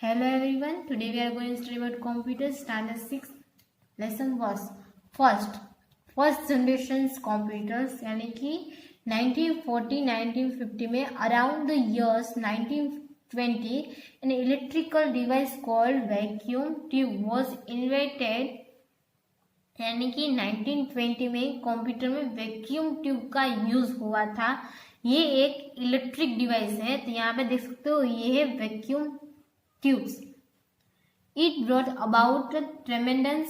Hello everyone. Today we are going to study about computers. Standard 6 lesson was first generations computers यानी कि 1940-1950 में around the years 1920 an electrical device called vacuum tube was invented. यानी कि 1920 में computer में vacuum tube का use हुआ था. ये एक इलेक्ट्रिक डिवाइस है. तो यहाँ पे देख सकते हो ये है vacuum tubes. It brought about a tremendous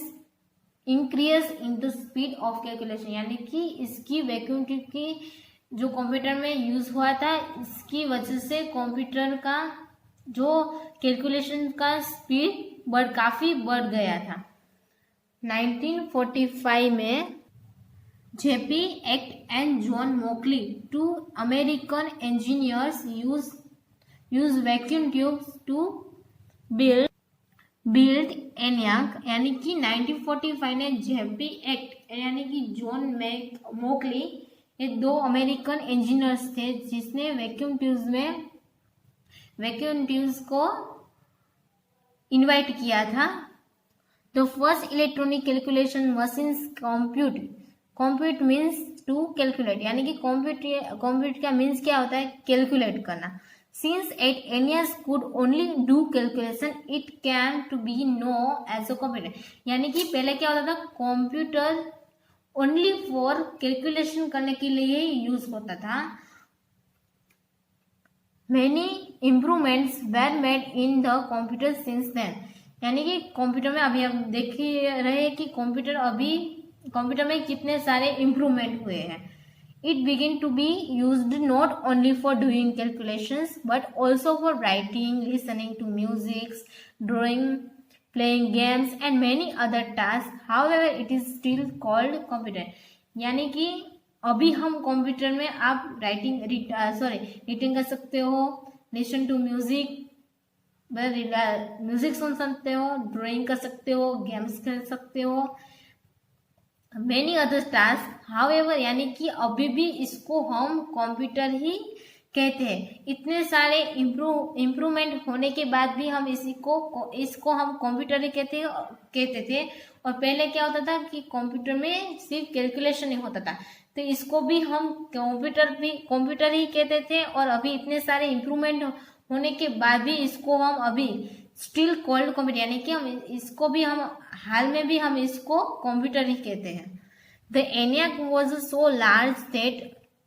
increase in the speed of calculation. यानी कि इसकी वैक्यूम ट्यूब की जो कंप्यूटर में यूज हुआ था इसकी वजह से कंप्यूटर का जो कैलकुलेशन का स्पीड काफी बढ़ गया था. 1945 में JP Eckert and John Mauchly, two American engineers use vacuum tubes to build ENIAC. यानी कि 1945 में जेपी एक्ट यानी कि जॉन मोकली, ये दो अमेरिकन इंजीनियर्स थे जिसने वैक्यूम ट्यूब्स को इन्वाइट किया था. The first electronic calculation machines compute means to calculate. यानी कि कंप्यूट का मीन्स क्या होता है? कैलकुलेट करना. Since ENIAC could only do calculation, it came to be known as a computer. यानी कि पहले क्या होता था? कंप्यूटर ओनली फॉर कैलकुलेशन करने के लिए यूज होता था. Many improvements were made in the computer since then. यानी कि कंप्यूटर में अभी हम देख ही रहे हैं कि कंप्यूटर में कितने सारे इम्प्रूवमेंट हुए हैं. It began to be used not only for doing calculations but also for writing, listening to music, drawing, playing games and many other tasks. However, it is still called computer. यानी कि अभी हम computer में आप reading कर सकते हो, listen to music सुन सकते हो, ड्राइंग कर सकते हो, गेम्स खेल सकते हो, मेनी अदर टास्क. हाउएवर यानी कि अभी भी इसको हम कंप्यूटर ही कहते हैं. इतने सारे इम्प्रूवमेंट होने के बाद भी हम इसको हम कंप्यूटर ही कहते थे. और पहले क्या होता था कि कंप्यूटर में सिर्फ कैलकुलेशन ही होता था, तो इसको भी हम कंप्यूटर ही कहते थे. और अभी इतने सारे इम्प्रूवमेंट होने के बाद भी इसको हम अभी स्टिल कॉल्ड कंप्यूटर, यानी कि हम हाल में भी हम इसको कंप्यूटर ही कहते हैं. The ENIAC was so large that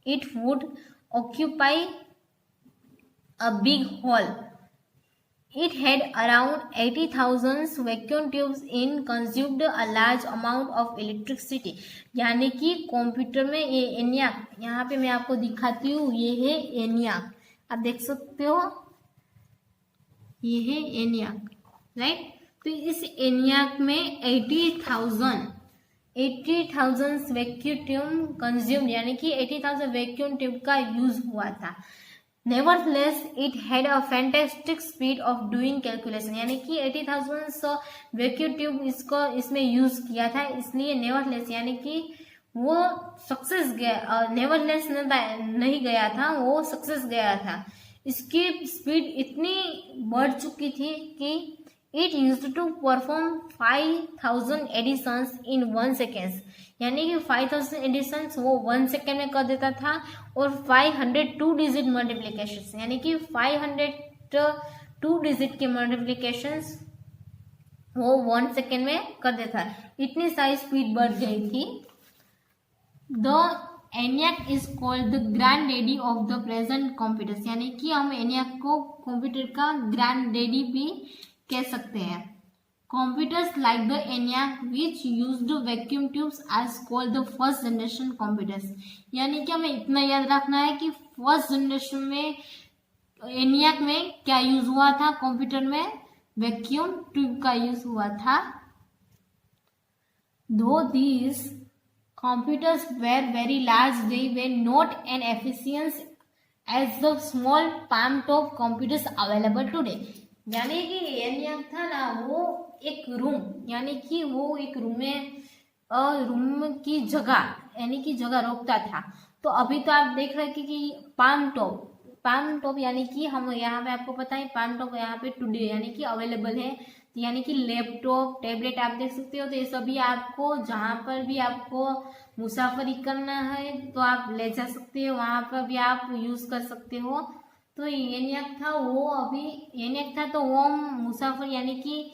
it would occupy a big hall. It had around 80,000 vacuum tubes and consumed a large amount of electricity. यानी कि कंप्यूटर में ये ENIAC, यहाँ पे मैं आपको दिखाती हूँ, ये है ENIAC. आप देख सकते हो ये है ENIAC, राइट. तो इस ENIAC में 80,000 वैक्यूम ट्यूब कंज्यूम्ड, यानी कि 80,000 वैक्यूम ट्यूब का यूज हुआ था. Nevertheless it had a fantastic speed of doing calculation. यानी कि 80,000 वैक्यूम ट्यूब इसमें यूज किया था, इसलिए नेवरथलेस यानी कि वो सक्सेस गया, नेवरथलेस नहीं गया था, वो सक्सेस गया था. इसकी स्पीड इतनी बढ़ चुकी थी कि it used to perform 5,000 additions in 1 second. यानी कि 5,000 एडिशंस वो 1 सेकेंड में कर देता था. और 502 डिजिट मल्टीप्लीकेशन, यानी कि 502 डिजिट के मल्टीप्लीकेशन वो 1 सेकेंड में कर देता. इतनी सारी स्पीड बढ़ गई थी. The ENIAC is called the granddaddy of the present computers. यानी कि हम ENIAC को कंप्यूटर का ग्रैंडडैडी भी कह सकते हैं. Computers like the ENIAC which used vacuum tubes are called the first generation computers. यानी कि हमें इतना याद रखना है कि फर्स्ट जनरेशन में ENIAC में क्या यूज हुआ था? कंप्यूटर में वैक्यूम ट्यूब का यूज हुआ था. Though these computers were very large, they were not as efficient as the small palm-top computers available today. यानी कि ENIAC था ना, वो एक रूम, यानी कि वो एक रूम की जगह, यानी कि जगह रोकता था. तो अभी तो आप देख रहे हैं कि पाम टॉप पाम टॉप यानी कि हम यहाँ पे आपको पता है पाम टॉप यहाँ पे टुडे यानी कि अवेलेबल है, यानी कि लैपटॉप टैबलेट आप देख सकते हो। तो ये सभी आपको जहाँ पर भी आपको मुसाफरी करना है तो आप ले जा सकते हो, वहाँ पर भी आप यूज कर सकते हो। तो एनियाक था वो अभी एनियाक था तो वो हम मुसाफर यानी कि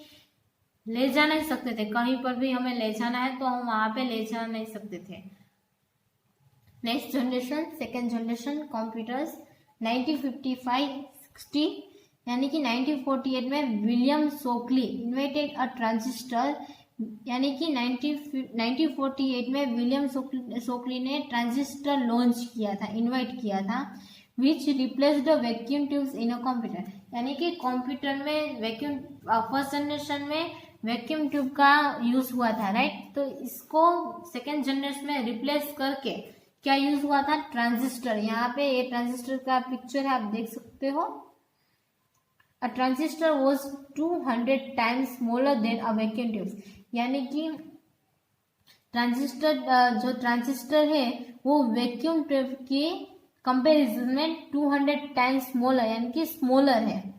ले जा नहीं सकते थे, कहीं पर भी हमें ले जाना है तो हम वहाँ पे ले जा नहीं सकते थे। Next generation second generation computers 1955-60 यानी कि 1948 में विलियम शोकली इन्वेंटेड अ ट्रांजिस्टर, यानी कि 1948 में विलियम शोकली ने ट्रांजिस्टर लॉन्च किया था, इन्वाइट किया था, which replace the vacuum tubes in a computer, यानी कि कंप्यूटर में वैक्यूम फर्स्ट जनरेशन में वैक्यूम ट्यूब का यूज हुआ था, राइट। तो इसको सेकेंड जनरेशन में रिप्लेस करके क्या यूज हुआ था, ट्रांजिस्टर। यहाँ पे ये ट्रांजिस्टर का पिक्चर है, आप देख सकते हो। A transistor was 200 times smaller than a vacuum tube, यानी कि ट्रांजिस्टर जो ट्रांजिस्टर है वो वैक्यूम ट्यूब के कंपैरिजन में 200 टाइम्स स्मॉलर यानी कि स्मॉलर है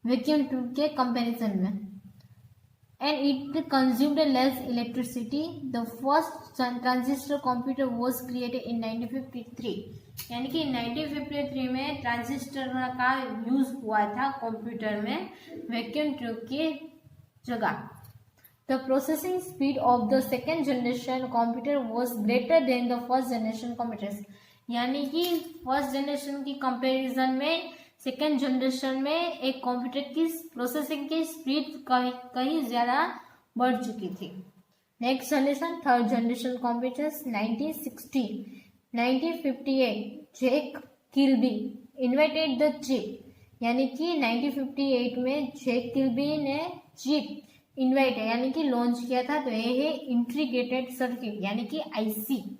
वैक्यूम ट्यूब के कंपैरिजन में, and it consumed less electricity. The first transistor computer was created in 1953, यानी कि 1953 में ट्रांजिस्टर का यूज हुआ था कंप्यूटर में वैक्यूम ट्यूब की जगह। The processing speed of the second generation computer was greater than the first generation computers, यानी कि फर्स्ट जनरेशन की कंपैरिजन में सेकेंड जनरेशन में एक कंप्यूटर की प्रोसेसिंग की स्पीड कहीं ज्यादा बढ़ चुकी थी। Next generation third generation computers 1960 1958 Jack Kilby invented the chip, यानी कि 1958 में जैक किल्बी ने चिप इन्वेंट यानी कि लॉन्च किया था। तो ये है इंटीग्रेटेड सर्किट यानी कि IC.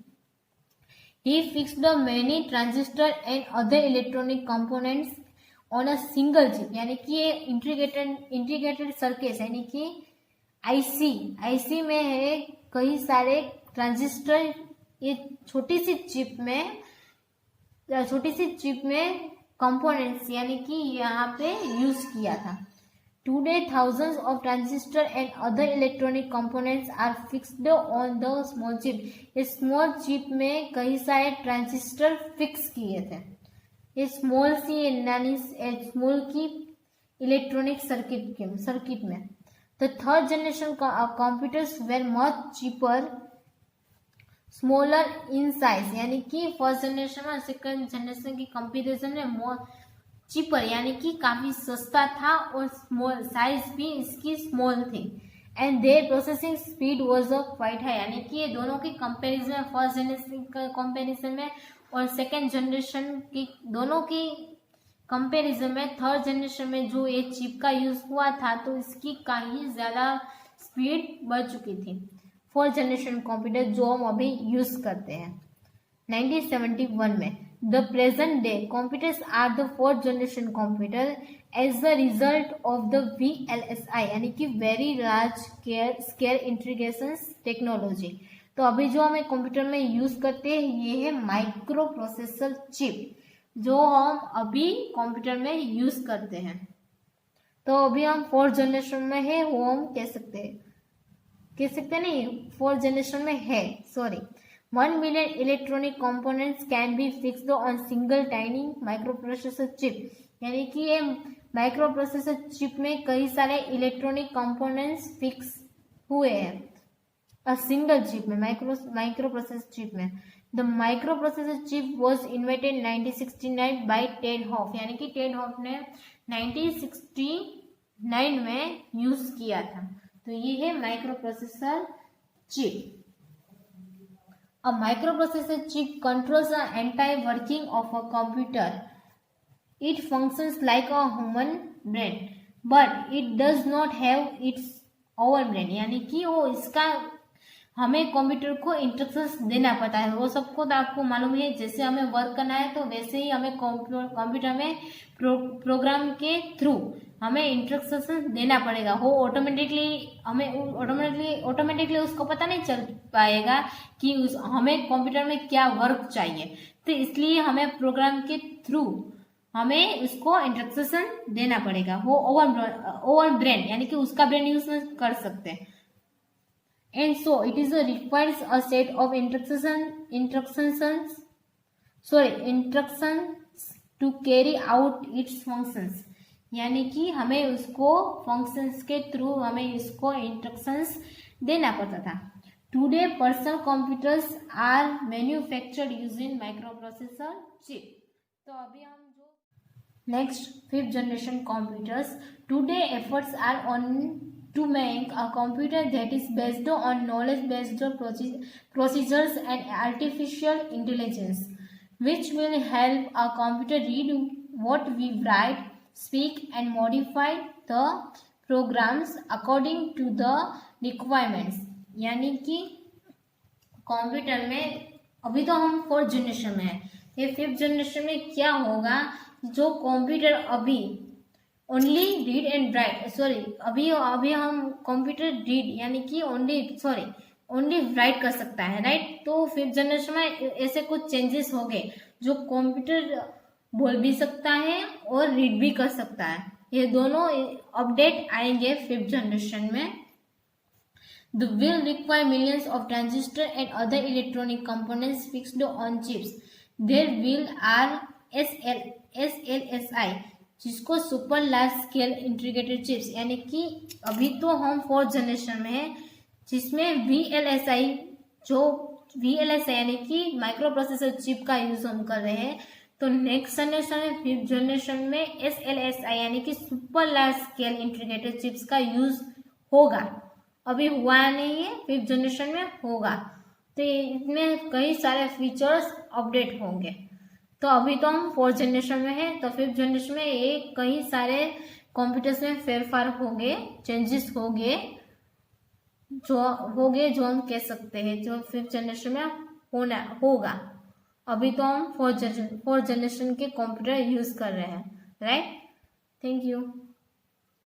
He fixed the many transistor and other electronic components on a single chip, यानी कि ये इंटीग्रेटेड सर्किट यानी कि आईसी में है कई सारे ट्रांजिस्टर, ये छोटी सी चिप में कंपोनेंट्स यानी कि यहाँ पे यूज किया था। Today, thousands of transistors and other electronic components are fixed on the small chip. इस small chip में कई सारे ट्रांजिस्टर फिक्स किए थे। ये स्मॉल की इलेक्ट्रॉनिक सर्किट में। The third generation computers were much cheaper, smaller in size, यानी कि फर्स्ट जनरेशन और सेकंड जनरेशन की कंपैरिजन में चीपर यानी कि काफी सस्ता था और स्मॉल साइज भी इसकी स्मॉल थी। And their processing speed was quite high, यानी कि ये दोनों की कंपैरिजन में फर्स्ट जनरेशन का कंपैरिजन में और सेकेंड जनरेशन की दोनों की कंपैरिजन में थर्ड जनरेशन में जो ये चिप का यूज हुआ था तो इसकी कहीं ज्यादा स्पीड बढ़ चुकी थी। फोर्थ जनरेशन कंप्यूटर जो हम अभी यूज करते हैं 1971 में। The present day computers are the fourth generation computer as a result of the VLSI यानी कि Very Large Scale Integration Technology। तो अभी जो हमें कंप्यूटर में यूज करते हैं ये है माइक्रो प्रोसेसर चिप जो हम अभी कंप्यूटर में यूज करते हैं। तो अभी हम फोर्थ जनरेशन में है वो हम कह सकते नहीं फोर्थ जनरेशन में है, sorry. 1 million electronic components can be fixed on single tiny microprocessor chip, यानी कि ये माइक्रो प्रोसेसर चिप में कई सारे इलेक्ट्रॉनिक कंपोनेंट्स फिक्स हुए हैं अ सिंगल चिप में माइक्रो प्रोसेसर चिप में। The microprocessor chip was invented 1969 by Ted Hoff, यानी कि टेड हॉफ ने 1969 में यूज किया था। तो ये है micro processor chip. A microprocessor chip controls the entire working of a computer. It functions like a human brain, but it does not have its own brain. यानी कि वो इसका हमें कंप्यूटर को इंस्ट्रक्शंस देना पड़ता है। वो सबको तो आपको मालूम है, जैसे हमें वर्क करना है तो वैसे ही हमें कंप्यूटर में प्रोग्राम के थ्रू हमें इंस्ट्रक्शंस देना पड़ेगा। वो ऑटोमेटिकली उसको पता नहीं चल पाएगा कि हमें कंप्यूटर में क्या वर्क चाहिए। तो इसलिए हमें प्रोग्राम के थ्रू हमें उसको इंस्ट्रक्शन देना पड़ेगा, वो ओवर ब्रेन यानी कि उसका ब्रेन यूज कर सकते हैं। And so it is requires a set of instructions to carry out its functions, यानी कि हमें उसको फंक्शंस के थ्रू हमें इसको इंस्ट्रक्शंस देना पड़ता था। Today personal computers are manufactured using microprocessor chip. तो अभी हम जो next 5th generation computers, today efforts are on to make a computer that is based on knowledge-based procedures and artificial intelligence, which will help a computer read what we write, speak, and modify the programs according to the requirements. यानी कि computer में अभी तो हम 4th generation में है, ये 5th generation में क्या होगा, जो कंप्यूटर अभी ओनली रीड एंड राइट अभी हम कंप्यूटर रीड यानी कि ओनली राइट कर सकता है, राइट। तो 5th जनरेशन में ऐसे कुछ चेंजेस हो गए, जो कंप्यूटर बोल भी सकता है और रीड भी कर सकता है। ये दोनों अपडेट आएंगे 5th जनरेशन में। The will require millions of transistors and other electronic components fixed on chips. Their will are SLSI, जिसको super large scale integrated chips, यानी कि अभी तो हम 4th जनरेशन में है, जिसमें VLSI यानी कि माइक्रो प्रोसेसर चिप का यूज हम कर रहे हैं। तो नेक्स्ट जनरेशन में 5th जनरेशन में SLSI यानी कि super large scale integrated chips का यूज होगा। अभी हुआ नहीं है, 5th जनरेशन में होगा। तो इसमें कई सारे फीचर्स अपडेट होंगे। तो अभी तो हम 4th जनरेशन में है, तो 5th जनरेशन में ये कई सारे कंप्यूटर्स में फेरफार होंगे, चेंजेस होंगे जो हम कह सकते हैं जो 5th जनरेशन में होगा। अभी तो हम 4th जनरेशन के कंप्यूटर यूज कर रहे हैं, राइट। Thank you.